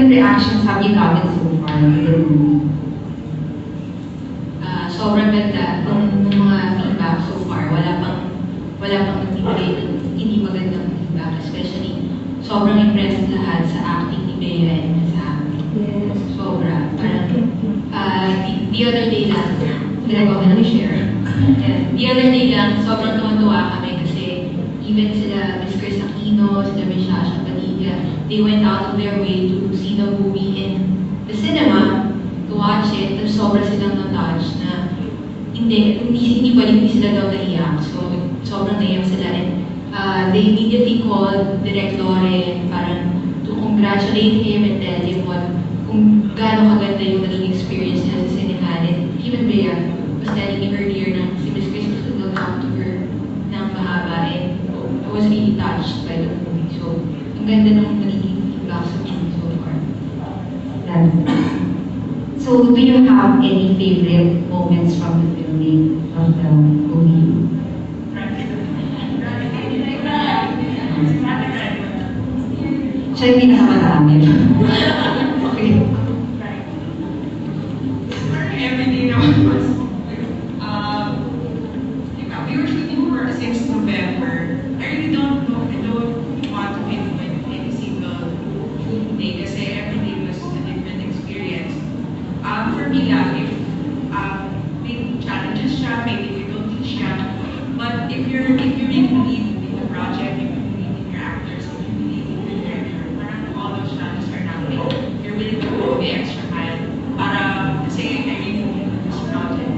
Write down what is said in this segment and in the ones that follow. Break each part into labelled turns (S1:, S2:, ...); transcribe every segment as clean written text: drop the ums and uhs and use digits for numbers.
S1: reactions have you gotten so far to the movie?
S2: Sobrang ganda ng mga feedback so far. Wala pang nagbibigay ng hindi magandang feedback. Especially, sobrang impressed lahat sa acting ni Bea and sa amin.
S1: Yes.
S2: Sobra. Parang, the other day lang, ginagawa ko na share. And the other day lang, sobrang tuwa kami kasi even sila Miss Chris Aquino, sila Miss Shasha Padilla, they went out of their way to see the movie in the cinema, to watch it, tapos sobra silang na-touch na hindi sila daw naiyak. So, sobrang naiyak sila. And they immediately called Direct Lore parang to congratulate him and tell him kung gaano kaganda yung naging experience niya sa sinihan. And even Bea was telling me earlier na si Miss Chris was to talk to her ng mahaba. And I was really touched by the movie. So, ang ganda nung naging feedback sa movie so far.
S1: So, do you have any favorite moments from the filming of the movie? Siya yung pinakamadami. Okay.
S3: Everyday naman was, we were shooting for 6th November. I really don't know, I don't want to pinpoint any single shoot day kasi every day was a different experience. For me lang, if may challenges siya, maybe we don't teach siya. But if you really believe in the project, if you believe in your actors, if you believe in your director, parang all those challenges are nothing. You're willing to go the extra mile para kasi I really believe in this project.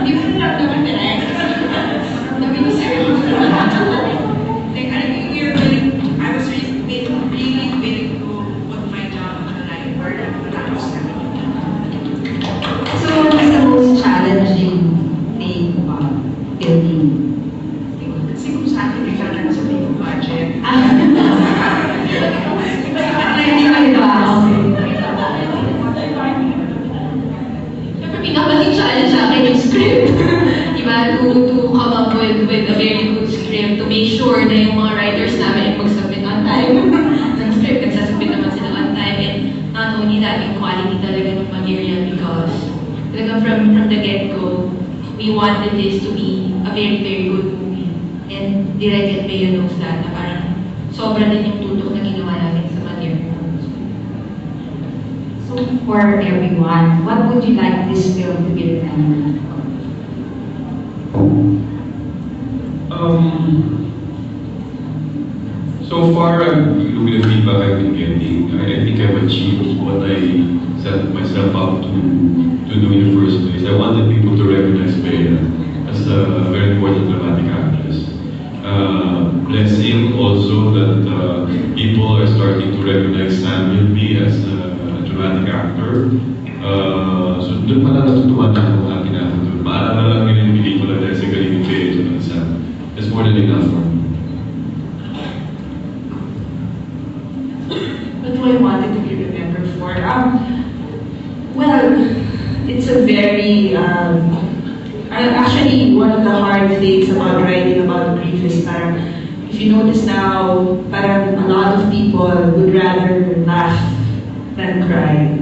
S3: Di ko lang naman direct. Sabi ko sa'yo. Like, I was really willing to put my job on the line for matapos na.
S1: So, what is the most challenging thing about filming?
S3: Kasi kung sa akin, may kaya sa big budget.
S1: Hindi ka iba.
S2: Siyempre, pinakaling challenge sa akin yung script. Diba? To come up with a very good script, to make sure na yung mga writers namin ay mag-submit on time ng script. Nagsasubmit naman sila on time. And not only that, yung quality talaga ng material because talaga from the get-go, we wanted this to be a very, very good movie. And Direk and Bea knows that, na parang sobra din yung tutok na ginawa namin sa material.
S1: So, for everyone, what would you like this film to be remembered for?
S4: So far, with the feedback I've been getting, I think I've achieved what I set myself up to do in the first place. I wanted people to recognize Bea as a very important dramatic actress. Blessing also that people are starting to recognize Samuel B as a dramatic actor. So doon pala natutuwa na ako aking attitude. Maalala lang nila yung pelikula dahil sa galing ni Bea ito ng Sam. It's more than enough for me.
S3: What do I want it to be remembered for? Well, it's a very, actually, one of the hard things about writing about grief is if you notice now, a lot of people would rather laugh than cry.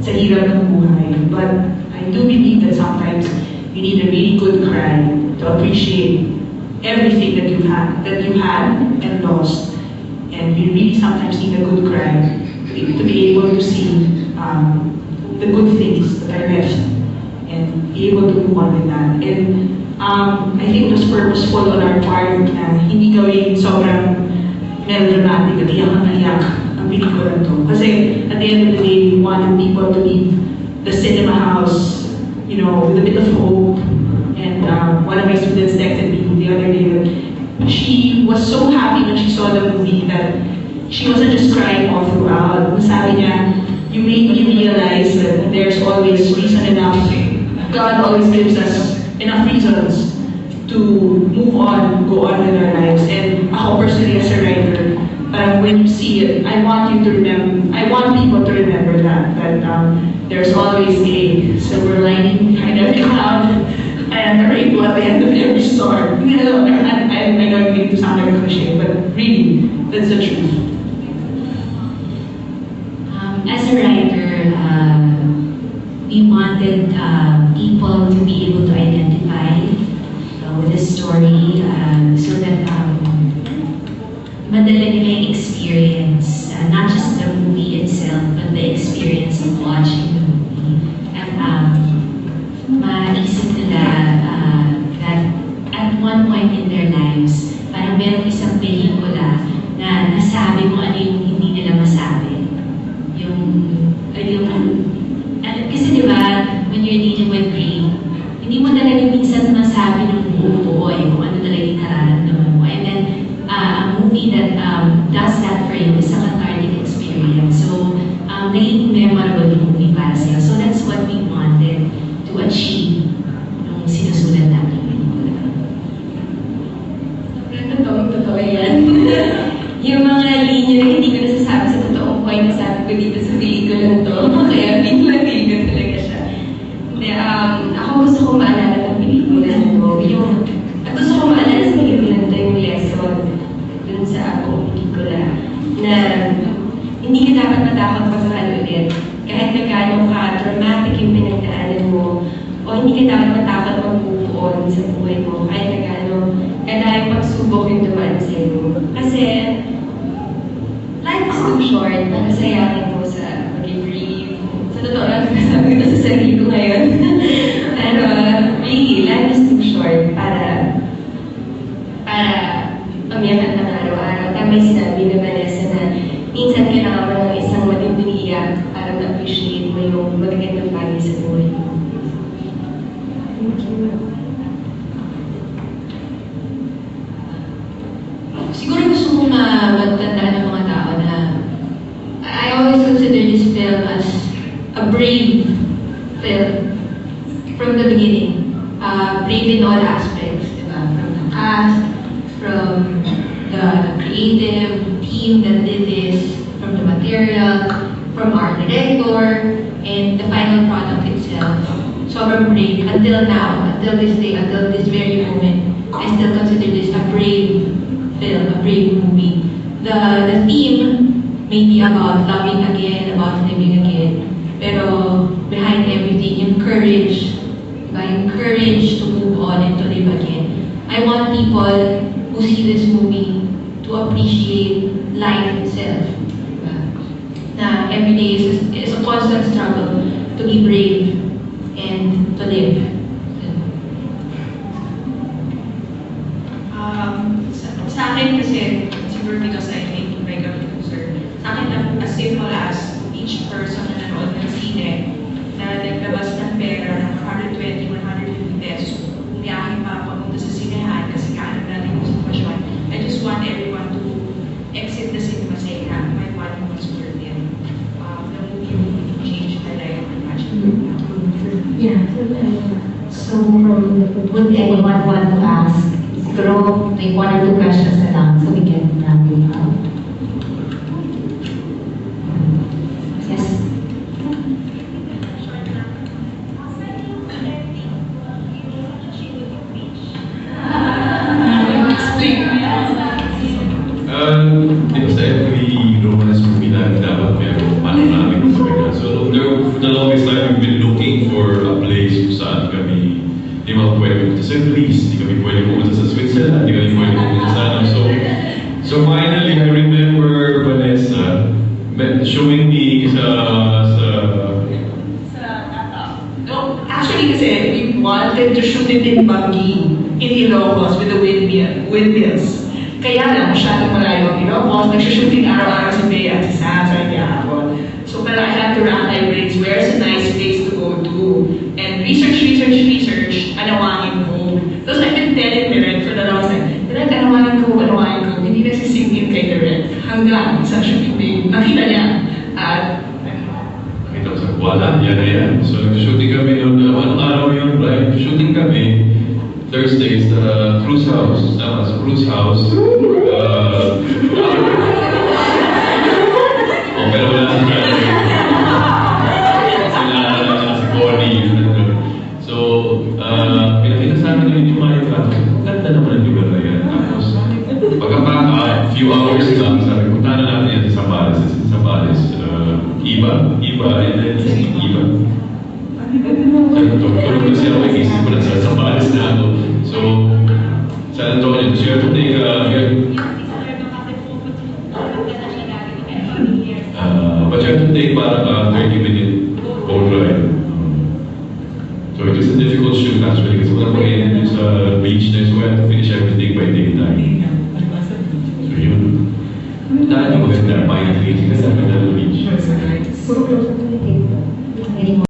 S3: Sa hirap ng buhay. But I do believe that sometimes you need a really good cry to appreciate everything that you had and lost. And you really sometimes need a good cry to be able to see the good things that are left and be able to move on with that. And I think it was purposeful on our part na hindi gawin sobrang melodramatic at iyak ang pelikula to. Kasi at the end of the day, we wanted people to leave the cinema house, with a bit of hope. And one of my students texted me the other day that she was so happy when she saw the movie that she wasn't just crying all throughout. Sabi niya, you made me realize that there's always reason enough. God always gives us enough reasons to move on, go on with our lives. And ako personally as a writer, when you see it, I want people to remember that there's always a silver lining behind every cloud. and a rainbow at the end of every storm. You know, I know it may sound like a cliche, but really, that's the truth.
S5: As a writer, we wanted people to be able to identify with the story so that madala nila yung experience, not just the movie itself, but the experience of watching the movie. At maisip nila that at one point in their lives, parang meron isang pelikula na nasabi mo ano yung hindi nila masabi. Kasi di ba, when you're dealing with grief, hindi mo talaga minsan masabi ng buo kung ano talaga yung nararamdaman mo. And then, a movie that does that for you is a cathartic experience. So, naging memorable yung movie para sa'yo. So, that's what we wanted to achieve nung sinusulat natin yung pelikula.
S2: Totoo yan. Yung mga linya na hindi ko nasasabi sa totoong point na sabi ko dito sa pelikulang to. Kaya feel ko talaga siya. Ako gusto ko maalala ng pelikula to. At gusto ko maalala sa pelikulang to yung lesson dun sa buong pelikula. Na hindi ka dapat matakot magmahal ulit. Kahit na gano'ng ka-dramatic yung pinagdaanan mo, o hindi ka dapat matakot mag-move on sa buhay mo. Kahit na gano'ng kadahing pagsubok yung dumaan sa iyo. Kasi, life is too short para sayangin mo sa mag-grieve. Sa totoo lang, sabi ko sa sarili ko ngayon. Pero, really, life is too short para pamiyakan ng araw-araw. Tama yung sinabi na Vanessa na minsan kailangan mo ng isang matinding iyak para ma-appreciate mo yung magagandang bagay sa buhay mo. Thank you. Siguro gusto kong magtandaan ng mga tao na I always consider this film as a brave film from the beginning. Brave in all aspects, diba? From the cast, from the creative team that did this, from the material, from our director, and the final product itself. Sobrang brave until now, until this day, until this very moment. I still consider this a brave film, a brave movie. The theme may be about loving again, about living again. Pero behind everything, yung courage, diba? Yung courage to move on and to live again. I want people who see this movie to appreciate life itself. Diba? Na every day is a constant struggle to be brave and to live.
S3: Sa akin kasi, siguro because I think like a producer, sa akin lang as simple as each person na nanood ng sine na naglabas ng pera ng 120, 150 pesos, umiyakin para papunta sa sinehan kasi kaalam natin yung sitwasyon. I just want everyone to exit the cinema saying, my money was worth it. The movie changed my life and much.
S5: Yeah. So, would anyone want to ask? Siguro, like 1 or 2 questions na lang so we can wrap it up. Yes?
S4: Because every romance movie na dapat meron maraming talaga. So for the longest time, we've been looking for a place kung saan kami di pwede pumunta sa Greece, di kami pwede pumunta sa Switzerland, di kami pwede pumunta sa ano. So finally, I remember Vanessa showing me
S3: No, actually kasi we wanted to shoot it in Bangi, in Ilocos with the windmills. Kaya lang, masyadong malayo ang Ilocos, nagsushooting araw-araw si Bea at si Sam sa Iapon. So but I had to rack my brains, where's a nice place to go to? And research, anawangin ko. Tapos I've been telling Direct for the longest time, Direct, anawangin ko. Hindi nagsising in kay Direct. Hanggang isang shooting day, nakita niya. At
S4: nakita ko sa wala, yan na yan. So nag-shooting kami noon, anong araw yun, right? Shooting kami, Thursdays, Cruise House. Tama, sa Cruise House. Pero wala si Charlie. Sila si Connie. So, pinakita sabi ko, punta na natin yan sa Sambales. Sa Sambales, iba, and then iba. Tulog na siya, may isip ko na sa Sambales na ako. So, San Antonio, so you have to take, but you have to take parang 30-minute boat ride. So it was a difficult shoot actually kasi wala pa rin sa beach na, so we had to finish everything by daytime. So yun. Dahil yung maganda, Pine Tree, kasi sa beach.
S1: So close to the table.